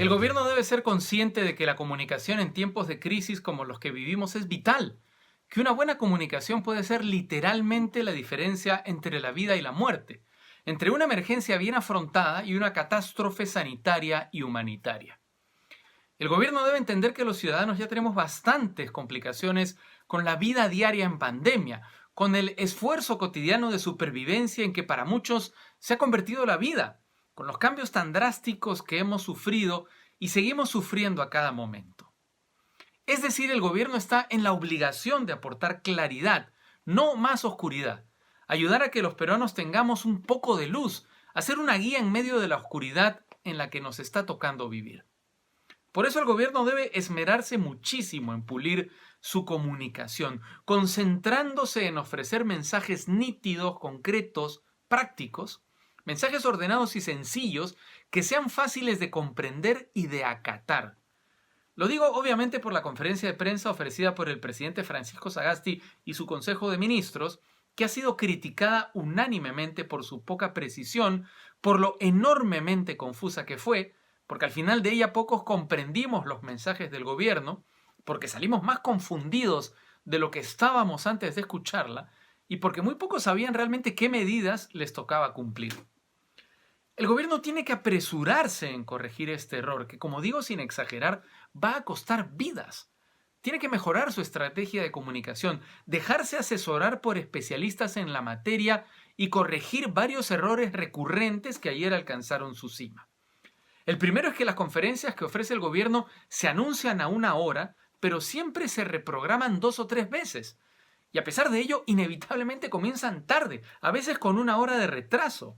El gobierno debe ser consciente de que la comunicación en tiempos de crisis como los que vivimos es vital, que una buena comunicación puede ser literalmente la diferencia entre la vida y la muerte, entre una emergencia bien afrontada y una catástrofe sanitaria y humanitaria. El gobierno debe entender que los ciudadanos ya tenemos bastantes complicaciones con la vida diaria en pandemia, con el esfuerzo cotidiano de supervivencia en que para muchos se ha convertido la vida, con los cambios tan drásticos que hemos sufrido y seguimos sufriendo a cada momento. Es decir, el gobierno está en la obligación de aportar claridad, no más oscuridad, ayudar a que los peruanos tengamos un poco de luz, hacer una guía en medio de la oscuridad en la que nos está tocando vivir. Por eso el gobierno debe esmerarse muchísimo en pulir su comunicación, concentrándose en ofrecer mensajes nítidos, concretos, prácticos, mensajes ordenados y sencillos que sean fáciles de comprender y de acatar. Lo digo obviamente por la conferencia de prensa ofrecida por el presidente Francisco Sagasti y su Consejo de Ministros, que ha sido criticada unánimemente por su poca precisión, por lo enormemente confusa que fue, porque al final de ella pocos comprendimos los mensajes del gobierno, porque salimos más confundidos de lo que estábamos antes de escucharla, y porque muy pocos sabían realmente qué medidas les tocaba cumplir. El gobierno tiene que apresurarse en corregir este error, que como digo sin exagerar, va a costar vidas. Tiene que mejorar su estrategia de comunicación, dejarse asesorar por especialistas en la materia y corregir varios errores recurrentes que ayer alcanzaron su cima. El primero es que las conferencias que ofrece el gobierno se anuncian a una hora, pero siempre se reprograman 2 o 3 veces. Y a pesar de ello, inevitablemente comienzan tarde, a veces con 1 hora de retraso.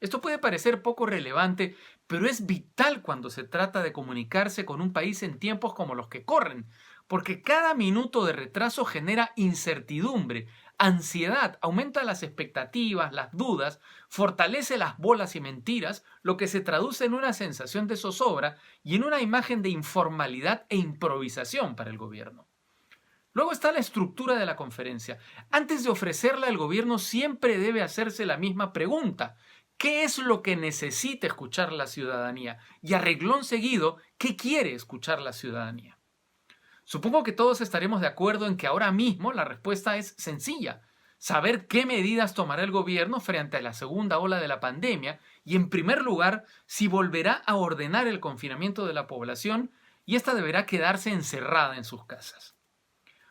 Esto puede parecer poco relevante, pero es vital cuando se trata de comunicarse con un país en tiempos como los que corren, porque cada minuto de retraso genera incertidumbre, ansiedad, aumenta las expectativas, las dudas, fortalece las bolas y mentiras, lo que se traduce en una sensación de zozobra y en una imagen de informalidad e improvisación para el gobierno. Luego está la estructura de la conferencia. Antes de ofrecerla, el gobierno siempre debe hacerse la misma pregunta. ¿Qué es lo que necesita escuchar la ciudadanía? Y a reglón seguido, ¿qué quiere escuchar la ciudadanía? Supongo que todos estaremos de acuerdo en que ahora mismo la respuesta es sencilla. Saber qué medidas tomará el gobierno frente a la segunda ola de la pandemia y, en primer lugar, si volverá a ordenar el confinamiento de la población y ésta deberá quedarse encerrada en sus casas.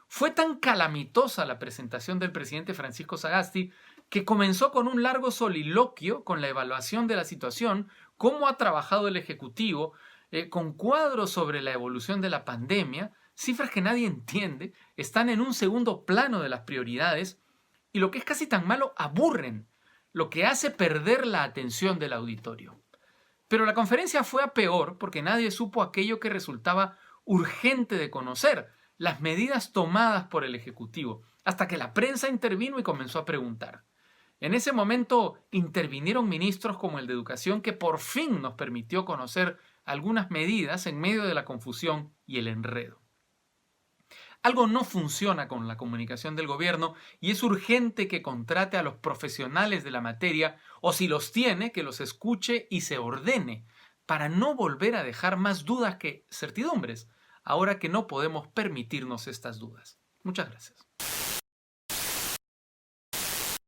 Fue tan calamitosa la presentación del presidente Francisco Sagasti que comenzó con un largo soliloquio con la evaluación de la situación, cómo ha trabajado el Ejecutivo, con cuadros sobre la evolución de la pandemia, cifras que nadie entiende, están en un segundo plano de las prioridades y lo que es casi tan malo, aburren, lo que hace perder la atención del auditorio. Pero la conferencia fue a peor porque nadie supo aquello que resultaba urgente de conocer, las medidas tomadas por el Ejecutivo, hasta que la prensa intervino y comenzó a preguntar. En ese momento intervinieron ministros como el de Educación, que por fin nos permitió conocer algunas medidas en medio de la confusión y el enredo. Algo no funciona con la comunicación del gobierno y es urgente que contrate a los profesionales de la materia, o si los tiene, que los escuche y se ordene, para no volver a dejar más dudas que certidumbres, ahora que no podemos permitirnos estas dudas. Muchas gracias.